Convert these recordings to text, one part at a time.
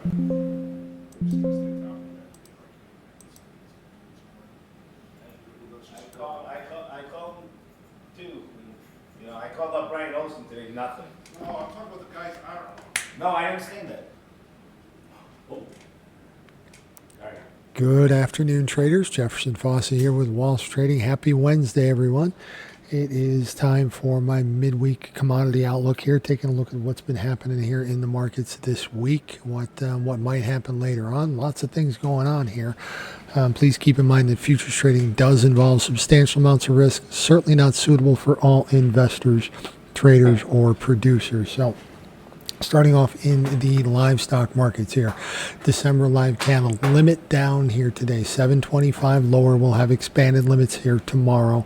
I called him too. You know, I called up Brian Olson today, nothing. No, I'm talking about the guys I don't know. No, I understand that. Oh. All right. Good afternoon, traders. Jefferson Fossey here with Walsh Trading. Happy Wednesday, everyone. It is time for my midweek commodity outlook here, taking a look at what's been happening here in the markets this week, what might happen later on. Lots of things going on here. Please keep in mind that futures trading does involve substantial amounts of risk, certainly not suitable for all investors, traders, or producers. So, starting off in the livestock markets here, December live cattle limit down here today, 725 lower. We'll have expanded limits here tomorrow.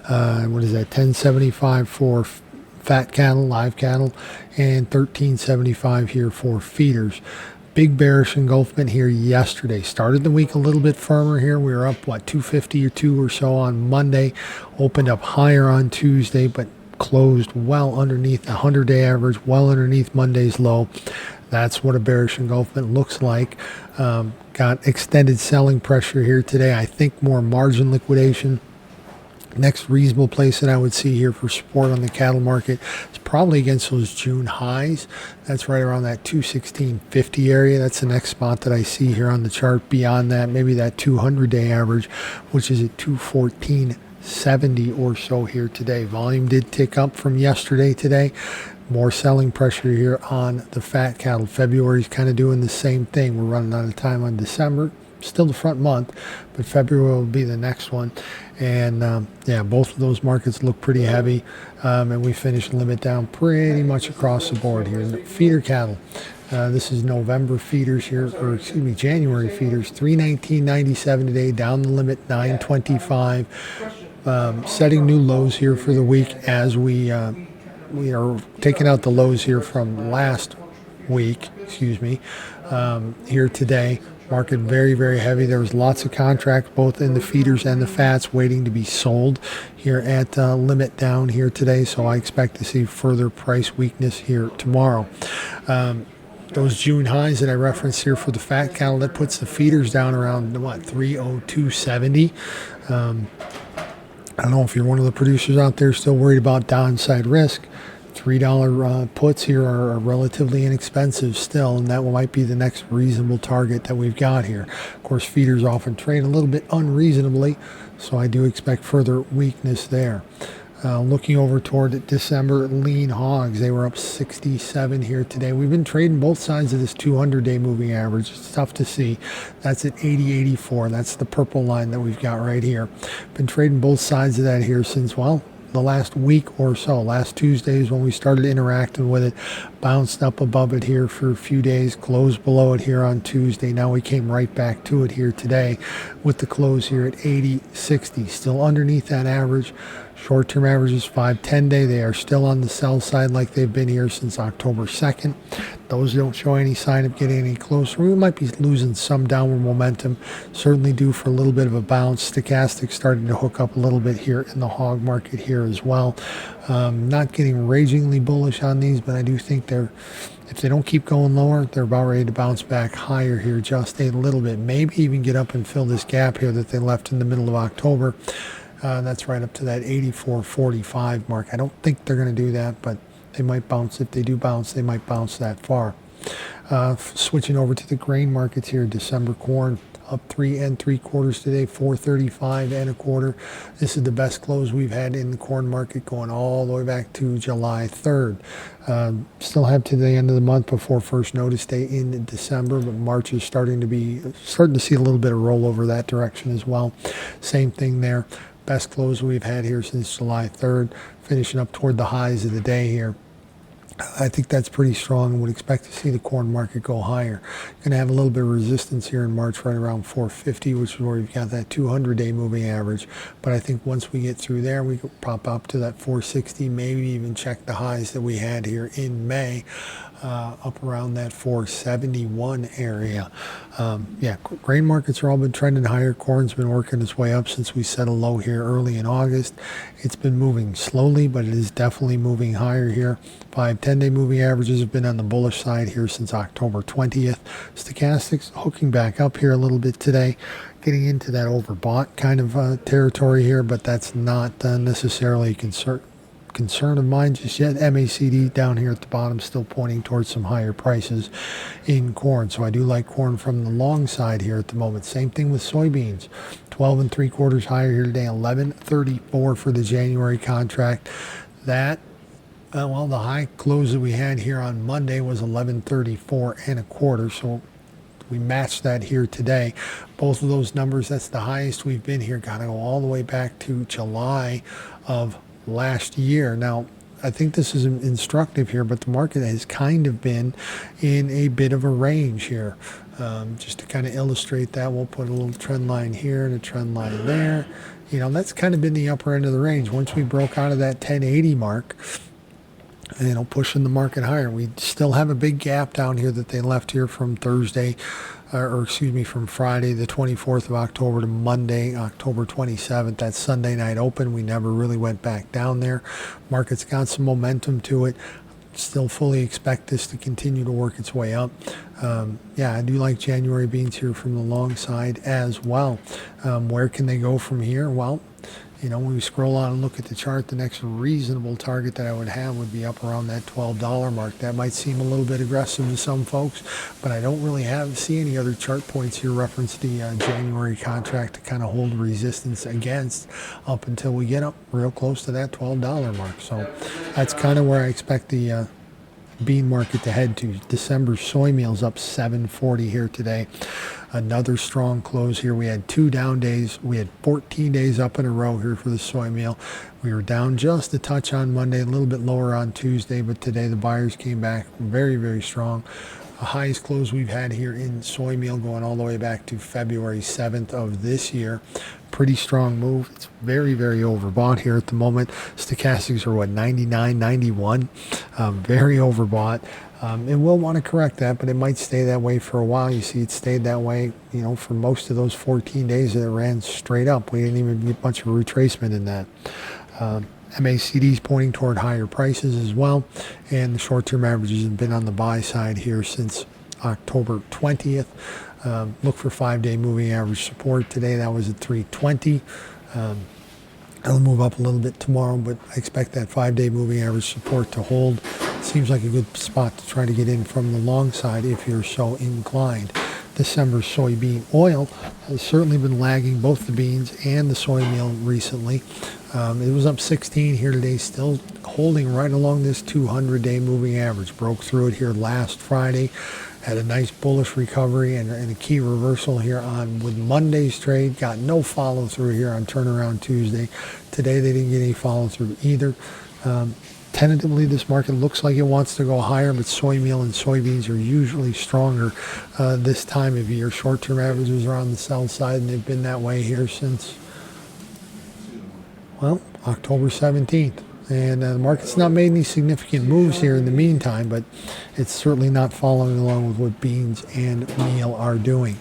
What is that? 1075 for fat cattle, live cattle, and 1375 here for feeders. Big bearish engulfment here yesterday. Started the week a little bit firmer here. We were up, 250 or 2 or so on Monday. Opened up higher on Tuesday, but closed well underneath the 100-day average, well underneath Monday's low. That's what a bearish engulfment looks like. Got extended selling pressure here today. I think more margin liquidation. Next reasonable place that I would see here for support on the cattle market is probably against those June highs. That's right around that 216.50 area. That's the next spot that I see here on the chart. Beyond that, maybe that 200-day average, which is at 214.70 or so here today. Volume did tick up from yesterday today. More selling pressure here on the fat cattle. February's kind of doing the same thing. We're running out of time on December. Still the front month, but February will be the next one. And both of those markets look pretty heavy. And we finished limit down pretty much across the board here. Feeder cattle. This is November feeders here, or excuse me, January feeders. 319.97 today, down the limit 925. Setting new lows here for the week as we are taking out the lows here from last week. Here today. Market very, very heavy. There was lots of contracts, both in the feeders and the fats, waiting to be sold here at limit down here today. So I expect to see further price weakness here tomorrow. Those June highs that I referenced here for the fat cattle, that puts the feeders down around 302.70. I don't know if you're one of the producers out there still worried about downside risk. $3 puts here are relatively inexpensive still, and that might be the next reasonable target that we've got here. Of course, feeders often trade a little bit unreasonably, so I do expect further weakness there. Looking over toward December lean hogs, they were up 67 here today. We've been trading both sides of this 200-day moving average. It's tough to see. That's at 80.84. That's the purple line that we've got right here. Been trading both sides of that here since, the last week or so. Last Tuesday is when we started interacting with it. Bounced up above it here for a few days, closed below it here on Tuesday. Now we came right back to it here today with the close here at 80.60. Still underneath that average. Short-term averages 5-10 day. They are still on the sell side like they've been here since October 2nd. Those don't show any sign of getting any closer. We might be losing some downward momentum. Certainly due for a little bit of a bounce. Stochastic starting to hook up a little bit here in the hog market here as well. Not getting ragingly bullish on these, but I do think if they don't keep going lower, they're about ready to bounce back higher here just a little bit. Maybe even get up and fill this gap here that they left in the middle of October. That's right up to that 84.45 mark. I don't think they're going to do that, but they might bounce. If they do bounce, they might bounce that far. Switching over to the grain markets here, December corn up 3 3/4 today, 435 1/4. This is the best close we've had in the corn market going all the way back to July 3rd. Still have to the end of the month before first notice day in December, but March is starting to see a little bit of rollover that direction as well. Same thing there. Best close we've had here since July 3rd, finishing up toward the highs of the day here. I think that's pretty strong and would expect to see the corn market go higher. Going to have a little bit of resistance here in March right around 450, which is where we've got that 200-day moving average. But I think once we get through there, we could pop up to that 460, maybe even check the highs that we had here in May. up around that 471 area. Yeah, grain markets are all been trending higher. Corn's been working its way up since we set a low here early in August. It's been moving slowly, but it is definitely moving higher here. 5-10-day moving averages have been on the bullish side here since October 20th. Stochastics hooking back up here a little bit today, getting into that overbought kind of territory here, but that's not necessarily a concern of mine just yet. MACD down here at the bottom still pointing towards some higher prices in corn, so I do like corn from the long side here at the moment. Same thing with soybeans, 12 3/4 higher here today, 11.34 for the January contract. That well, the high close that we had here on Monday was 11.34 1/4, so we matched that here today. Both of those numbers, that's the highest we've been here. Got to go all the way back to July of last year. Now, I think this is instructive here, but the market has kind of been in a bit of a range here. Just to kind of illustrate that, we'll put a little trend line here and a trend line there. You know, that's kind of been the upper end of the range. Once we broke out of that 1080 mark, you know, pushing the market higher. We still have a big gap down here that they left here from Thursday, or excuse me, from Friday the 24th of October to Monday, October 27th. That Sunday night open, we never really went back down there. Market's got some momentum to it. Still fully expect this to continue to work its way up. Yeah, I do like January beans here from the long side as well. Where can they go from here? Well, you know, when we scroll on and look at the chart, the next reasonable target that I would have would be up around that $12 mark. That might seem a little bit aggressive to some folks, but I don't really see any other chart points here reference the January contract to kind of hold resistance against up until we get up real close to that $12 mark. So that's kind of where I expect the bean market to head to. December soy meal's up 740 here today. Another strong close here. We had 2 down days. We had 14 days up in a row here for the soy meal. We were down just a touch on Monday, a little bit lower on Tuesday, but today the buyers came back very, very strong. The highest close we've had here in soy meal going all the way back to February 7th of this year. Pretty strong move. It's very, very overbought here at the moment. Stochastics are what, 99, 91? Very overbought. It will want to correct that, but it might stay that way for a while. You see, it stayed that way, you know, for most of those 14 days that it ran straight up. We didn't even get much of a retracement in that. MACD is pointing toward higher prices as well, and the short-term averages have been on the buy side here since October 20th. Look for 5-day moving average support today. That was at 320. It'll move up a little bit tomorrow, but I expect that 5-day moving average support to hold. Seems like a good spot to try to get in from the long side if you're so inclined. December soybean oil has certainly been lagging both the beans and the soy meal recently. It was up 16 here today, still holding right along this 200-day moving average. Broke through it here last Friday. Had a nice bullish recovery and a key reversal here on with Monday's trade. Got no follow through here on turnaround Tuesday. Today they didn't get any follow through either. Tentatively, this market looks like it wants to go higher, but soy meal and soybeans are usually stronger this time of year. Short-term averages are on the sell side, and they've been that way here since, well, October 17th. And the market's not made any significant moves here in the meantime, but it's certainly not following along with what beans and meal are doing.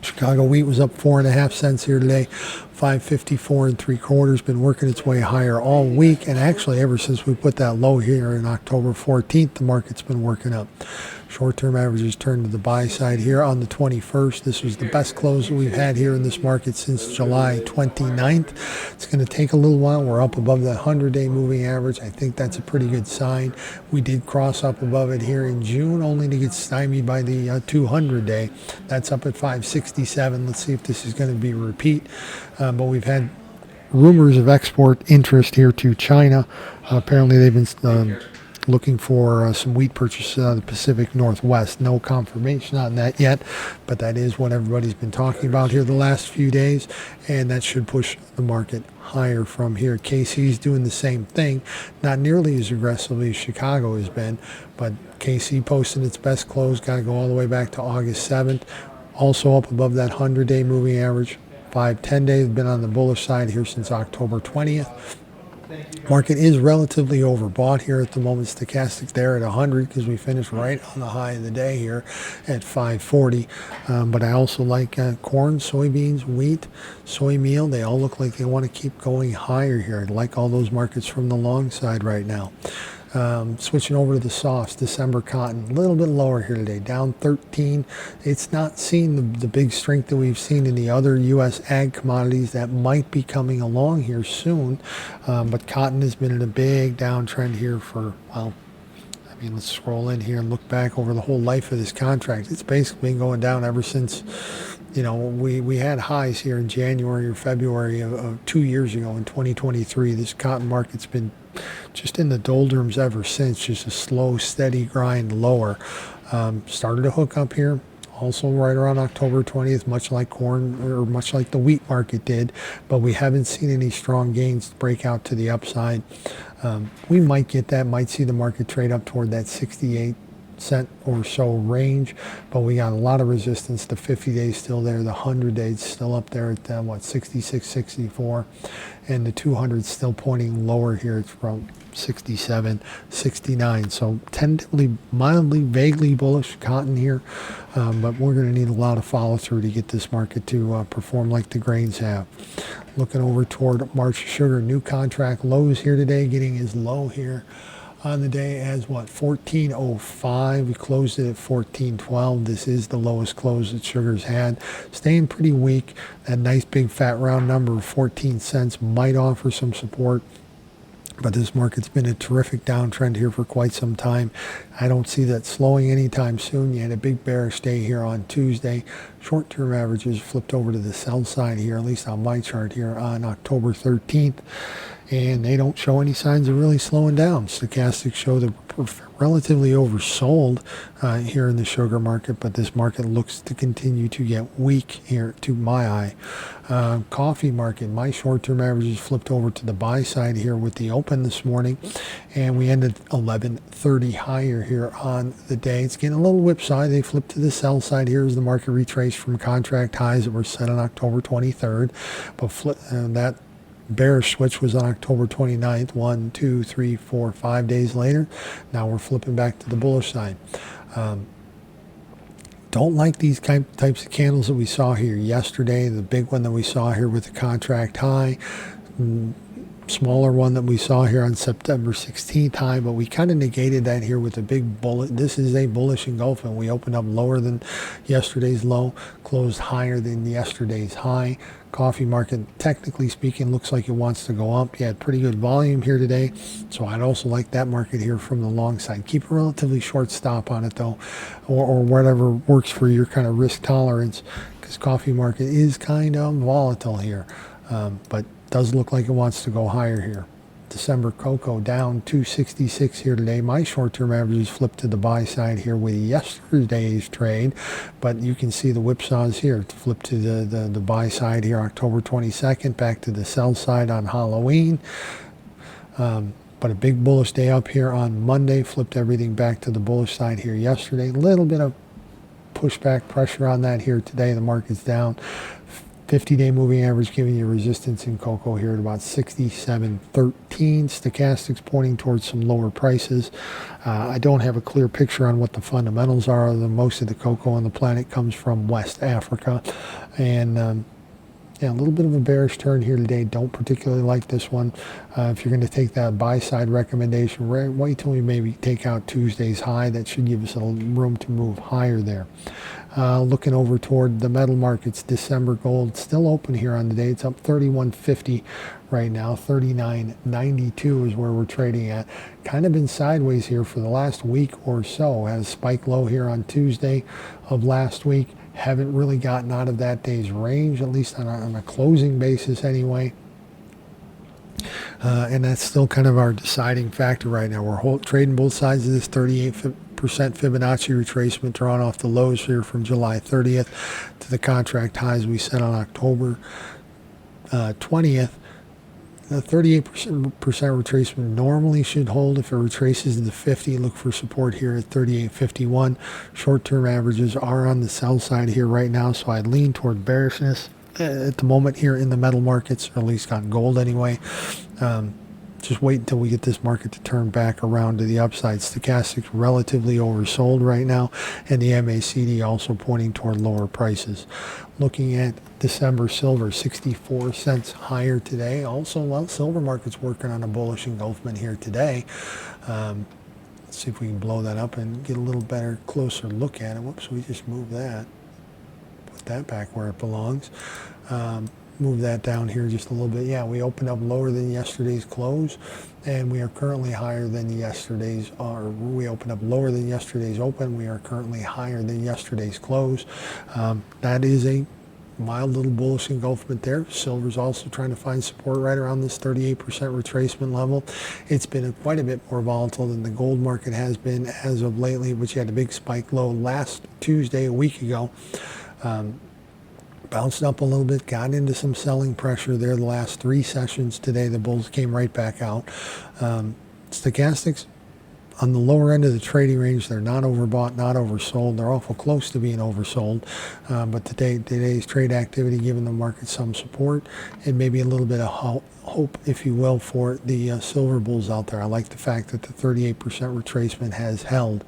Chicago wheat was up 4.5 cents here today, 5.54 3/4. Been working its way higher all week, and actually ever since we put that low here in October 14th, the market's been working up. Short-term averages turned to the buy side here on the 21st. This was the best close that we've had here in this market since July 29th. It's going to take a little while. We're up above that 100-day moving average. I think that's a pretty good sign. We did cross up above it here in June, only to get stymied by the 200-day. That's up at 567. Let's see if this is going to be a repeat. But we've had rumors of export interest here to China. Apparently they've been looking for some wheat purchases out of the Pacific Northwest. No confirmation on that yet, but that is what everybody's been talking about here the last few days, and that should push the market higher from here. KC's doing the same thing, not nearly as aggressively as Chicago has been, but KC posted its best close, got to go all the way back to August 7th, also up above that 100-day moving average. 5-10 days been on the bullish side here since October 20th. Market is relatively overbought here at the moment. Stochastic there at 100 because we finished right on the high of the day here at 540. But I also like corn, soybeans, wheat, soy meal. They all look like they want to keep going higher here. I like all those markets from the long side right now. Switching over to the softs, December cotton, a little bit lower here today, down 13. It's not seeing the big strength that we've seen in the other U.S. ag commodities that might be coming along here soon. But cotton has been in a big downtrend here for, well, I mean, let's scroll in here and look back over the whole life of this contract. It's basically been going down ever since, you know, we had highs here in January or February of 2 years ago in 2023. This cotton market's been just in the doldrums ever since, just a slow, steady grind lower. Started to hook up here also right around October 20th, much like corn or much like the wheat market did, but we haven't seen any strong gains break out to the upside. We might get that, might see the market trade up toward that 68-cent or so range, but we got a lot of resistance. The 50 days still there, the 100 days still up there at what, 66, 64, and the 200 still pointing lower here. It's from 67, 69. So tentatively, mildly, vaguely bullish cotton here, but we're going to need a lot of follow through to get this market to perform like the grains have. Looking over toward March sugar, new contract lows here today, getting as low here on the day as what, 14.05. We closed it at 14.12. This is the lowest close that sugar's had, staying pretty weak. That nice big fat round number of 14 cents might offer some support, but this market's been a terrific downtrend here for quite some time. I don't see that slowing anytime soon. You had a big bearish day here on Tuesday. Short-term averages flipped over to the sell side here, at least on my chart here on October 13th. And they don't show any signs of really slowing down. Stochastics show they're relatively oversold here in the sugar market, but this market looks to continue to get weak here to my eye. Coffee market, my short-term averages flipped over to the buy side here with the open this morning, and we ended 11.30 higher here on the day. It's getting a little whipsaw. They flipped to the sell side here as the market retraced from contract highs that were set on October 23rd, but that bearish switch was on October 29th, 1, 2, 3, 4, 5 days later. Now we're flipping back to the bullish side. Don't like these types of candles that we saw here yesterday. The big one that we saw here with the contract high, smaller one that we saw here on September 16th high, but we kind of negated that here with a big bullet. This is a bullish engulfing. We opened up lower than yesterday's low, closed higher than yesterday's high. Coffee market, technically speaking, looks like it wants to go up. You had pretty good volume here today, so I'd also like that market here from the long side. Keep a relatively short stop on it though, or whatever works for your kind of risk tolerance, because coffee market is kind of volatile here, but does look like it wants to go higher here. December cocoa down 266 here today. My short-term averages flipped to the buy side here with yesterday's trade, but you can see the whipsaws here to flip to the buy side here October 22nd, back to the sell side on Halloween. But a big bullish day up here on Monday, flipped everything back to the bullish side here yesterday. A little bit of pushback pressure on that here today. The market's down. 50-day moving average giving you resistance in cocoa here at about 67.13. Stochastics pointing towards some lower prices. I don't have a clear picture on what the fundamentals are, other than most of the cocoa on the planet comes from West Africa. And yeah, a little bit of a bearish turn here today. Don't particularly like this one. If you're going to take that buy side recommendation, wait till we maybe take out Tuesday's high. That should give us a little room to move higher there. Looking over toward the metal markets, December gold still open here on the day. It's up 31.50 right now. 39.92 is where we're trading at. Kind of been sideways here for the last week or so. Had a spike low here on Tuesday of last week. Haven't really gotten out of that day's range, at least on a closing basis anyway. And that's still kind of our deciding factor right now. We're trading both sides of this 38% Fibonacci retracement, drawn off the lows here from July 30th to the contract highs we set on October 20th. The 38% retracement normally should hold. If it retraces to the 50, look for support here at 38.51. Short-term averages are on the sell side here right now, so I'd lean toward bearishness at the moment here in the metal markets, or at least on gold anyway. just wait until we get this market to turn back around to the upside. Stochastics relatively oversold right now, and the MACD also pointing toward lower prices. Looking at December silver, 64 cents higher today. Also, well, silver market's working on a bullish engulfment here today. Let's see if we can blow that up and get a little better, closer look at it. Whoops, we just moved that. Put that back where it belongs. Move that down here just a little bit. Yeah, we opened up lower than yesterday's close, and we are currently higher than yesterday's, or we opened up lower than yesterday's open. We are currently higher than yesterday's close. That is a mild little bullish engulfment there. Silver's also trying to find support right around this 38% retracement level. It's been quite a bit more volatile than the gold market has been as of lately, which had a big spike low last Tuesday, a week ago. Bounced up a little bit, got into some selling pressure there the last 3 sessions. Today the bulls came right back out. Stochastics on the lower end of the trading range. They're not overbought, not oversold. They're awful close to being oversold. But today's trade activity giving the market some support and maybe a little bit of hope, if you will, for the silver bulls out there. I like the fact that the 38% retracement has held.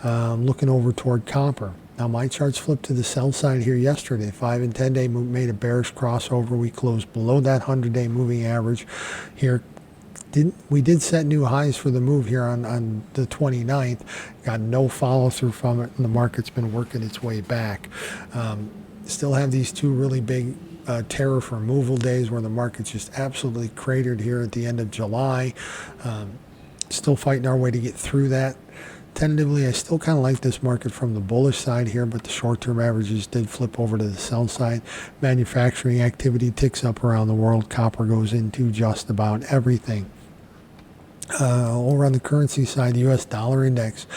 Looking over toward copper. Now my charts flipped to the sell side here yesterday. 5 and 10 day move made a bearish crossover. We closed below that 100-day moving average here. We did set new highs for the move here on the 29th. Got no follow through from it, and the market's been working its way back. Still have these 2 really big tariff removal days where the market's just absolutely cratered here at the end of July. Still fighting our way to get through that. Tentatively, I still kind of like this market from the bullish side here, but the short-term averages did flip over to the sell side. Manufacturing activity ticks up around the world. Copper goes into just about everything. Over on the currency side, the U.S. dollar index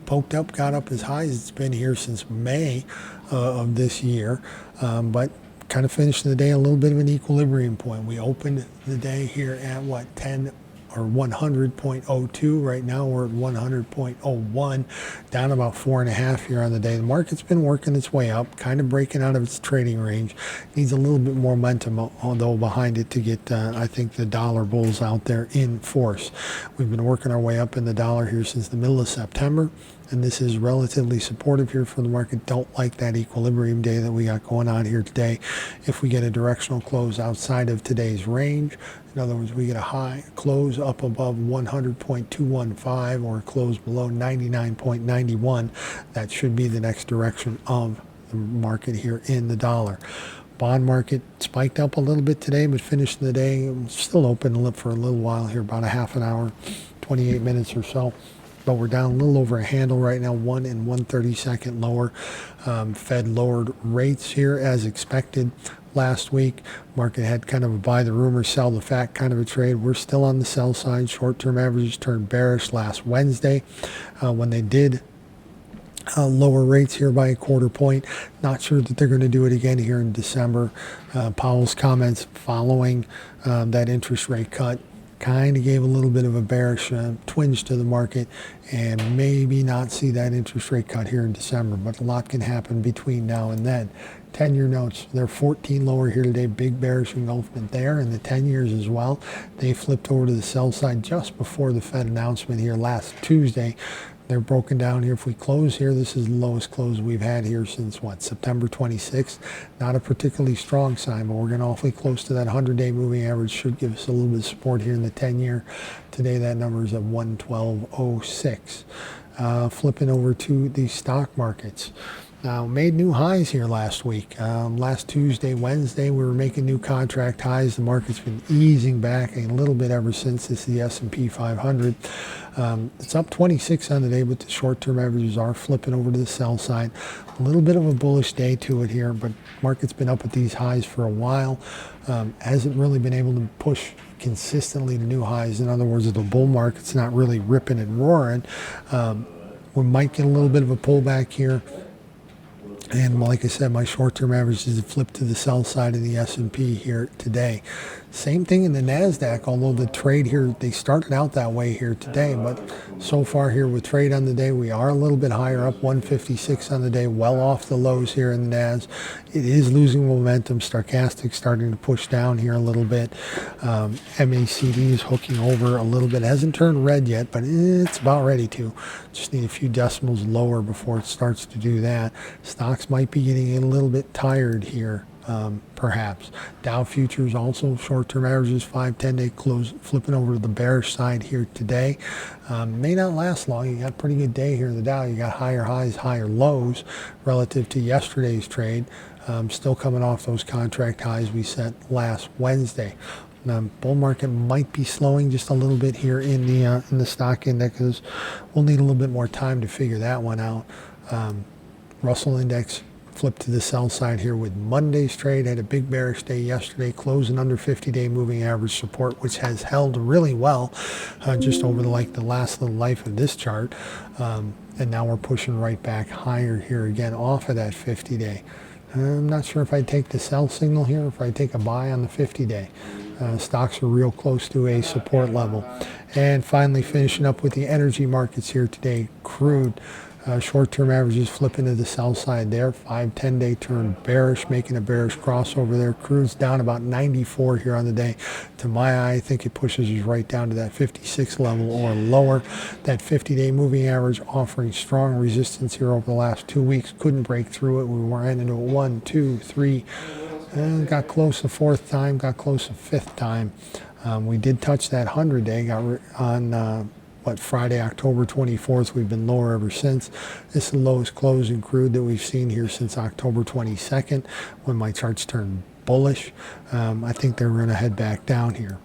poked up, got up as high as it's been here since May of this year, but kind of finished the day a little bit of an equilibrium point. We opened the day here at what, 10 or 100.02. Right now we're at 100.01, down about 4.5 here on the day. The market's been working its way up, kind of breaking out of its trading range. Needs a little bit more momentum, although behind it to get, I think, the dollar bulls out there in force. We've been working our way up in the dollar here since the middle of September, and this is relatively supportive here for the market. Don't like that equilibrium day that we got going on here today. If we get a directional close outside of today's range, in other words, we get a high close up above 100.215 or a close below 99.91, that should be the next direction of the market here in the dollar. Bond market spiked up a little bit today, but finished the day still open for a little while here, about a half an hour, 28 minutes or so. But we're down a little over a handle right now, 1 1/32 lower. Fed lowered rates here as expected last week. Market had kind of a buy the rumor, sell the fact kind of a trade. We're still on the sell side. Short-term averages turned bearish last Wednesday when they did lower rates here by a 1/4 point. Not sure that they're going to do it again here in December. Powell's comments following that interest rate cut kind of gave a little bit of a bearish twinge to the market, and maybe not see that interest rate cut here in December, but a lot can happen between now and then. 10-year notes, they're 14 lower here today, big bearish engulfment there, and the 10 years as well. They flipped over to the sell side just before the Fed announcement here last Tuesday. They're broken down here. If we close here, this is the lowest close we've had here since what, September 26th. Not a particularly strong sign, but we're getting awfully close to that 100-day moving average. Should give us a little bit of support here in the 10-year. Today that number is at 112.06. Flipping over to the stock markets. Now, made new highs here last week. Last Tuesday, Wednesday, we were making new contract highs. The market's been easing back a little bit ever since. This is the S&P 500. It's up 26 on the day, but the short-term averages are flipping over to the sell side. A little bit of a bullish day to it here, but market's been up at these highs for a while. Hasn't really been able to push consistently to new highs. In other words, the bull market's not really ripping and roaring. We might get a little bit of a pullback here And like I said, my short-term averages have flipped to the sell side of the S&P here today. Same thing in the NASDAQ, although the trade here, they started out that way here today, but so far here with trade on the day, we are a little bit higher, up 156 on the day, well off the lows here in the NAS. It is losing momentum. Stochastic starting to push down here a little bit. MACD is hooking over a little bit. It hasn't turned red yet, but it's about ready to. Just need a few decimals lower before it starts to do that. Stocks might be getting a little bit tired here. Perhaps. Dow futures also short-term averages 5-10-day close flipping over to the bearish side here today. May not last long. You got a pretty good day here in the Dow. You got higher highs, higher lows relative to yesterday's trade. Still coming off those contract highs we set last Wednesday. Bull market might be slowing just a little bit here in the stock indexes. We'll need a little bit more time to figure that one out. Russell index flipped to the sell side here with Monday's trade. Had a big bearish day yesterday, closing under 50-day moving average support, which has held really well just over the last little life of this chart. And now we're pushing right back higher here again off of that 50-day. I'm not sure if I'd take the sell signal here or if I'd take a buy on the 50-day. Stocks are real close to a support level. And finally, finishing up with the energy markets here today. Crude. Short-term averages flipping to the sell side there. 5-10-day turn bearish, making a bearish crossover there. Crude's down about 94 here on the day. To my eye, I think it pushes us right down to that 56 level or lower. That 50-day moving average offering strong resistance here over the last 2 weeks. Couldn't break through it. We were into it 1, 2, 3. And got close the fourth time, got close the fifth time. We did touch that 100-day, got on Friday, October 24th. We've been lower ever since. This is the lowest close in crude that we've seen here since October 22nd when my charts turned bullish. I think they're going to head back down here.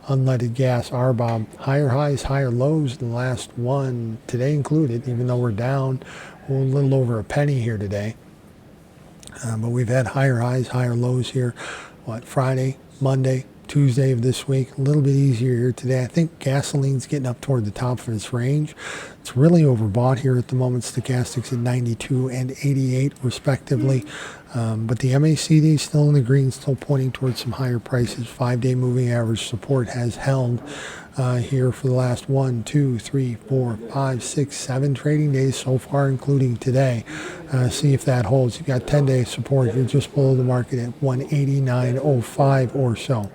Unleaded gas, RBOB, higher highs, higher lows than the last one, today included, even though we're down a little over a penny here today. But we've had higher highs, higher lows here, Friday, Monday, Tuesday of this week. A little bit easier here today. I think gasoline's getting up toward the top of its range. It's really overbought here at the moment. Stochastics at 92 and 88 respectively. But the MACD is still in the green, still pointing towards some higher prices. 5-day moving average support has held here for the last 1, 2, 3, 4, 5, 6, 7 trading days so far, including today. See if that holds. You've got 10-day support here just below the market at 189.05 or so.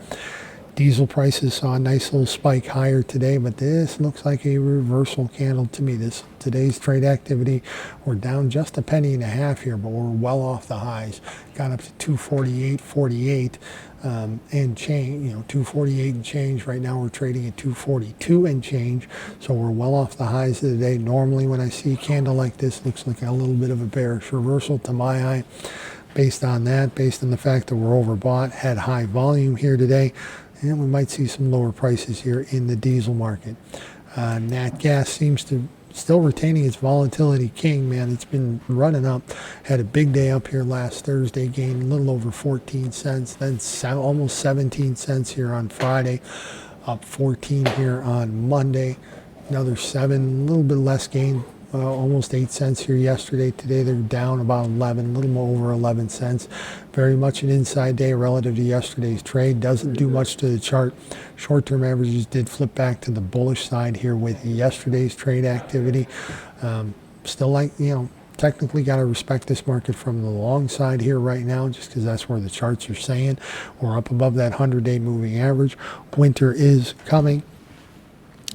Diesel prices saw a nice little spike higher today, but this looks like a reversal candle to me. Today's trade activity, we're down just a penny and a half here, but we're well off the highs. Got up to 248.48 and change, 248 and change. Right now we're trading at 242 and change, so we're well off the highs of the day. Normally when I see a candle like this, looks like a little bit of a bearish reversal to my eye. Based on that, based on the fact that we're overbought, had high volume here today, and we might see some lower prices here in the diesel market. Nat gas seems to still retaining its volatility king, man. It's been running up. Had a big day up here last Thursday, gained a little over 14 cents, then almost 17 cents here on Friday, up 14 here on Monday, another 7, a little bit less gain. Almost 8 cents here yesterday. Today they're down about 11, a little more over 11 cents. Very much an inside day relative to yesterday's trade. Doesn't do much to the chart. Short-term averages did flip back to the bullish side here with yesterday's trade activity. Still technically got to respect this market from the long side here right now, just because that's where the charts are saying. We're up above that 100-day moving average. Winter is coming.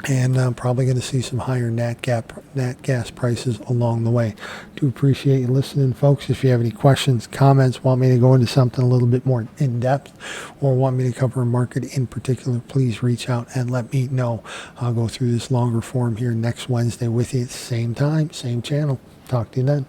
And I'm probably going to see some higher nat gas prices along the way. Do appreciate you listening, folks. If you have any questions, comments, want me to go into something a little bit more in depth, or want me to cover a market in particular, please reach out and let me know. I'll go through this longer form here next Wednesday with you at the same time, same channel. Talk to you then.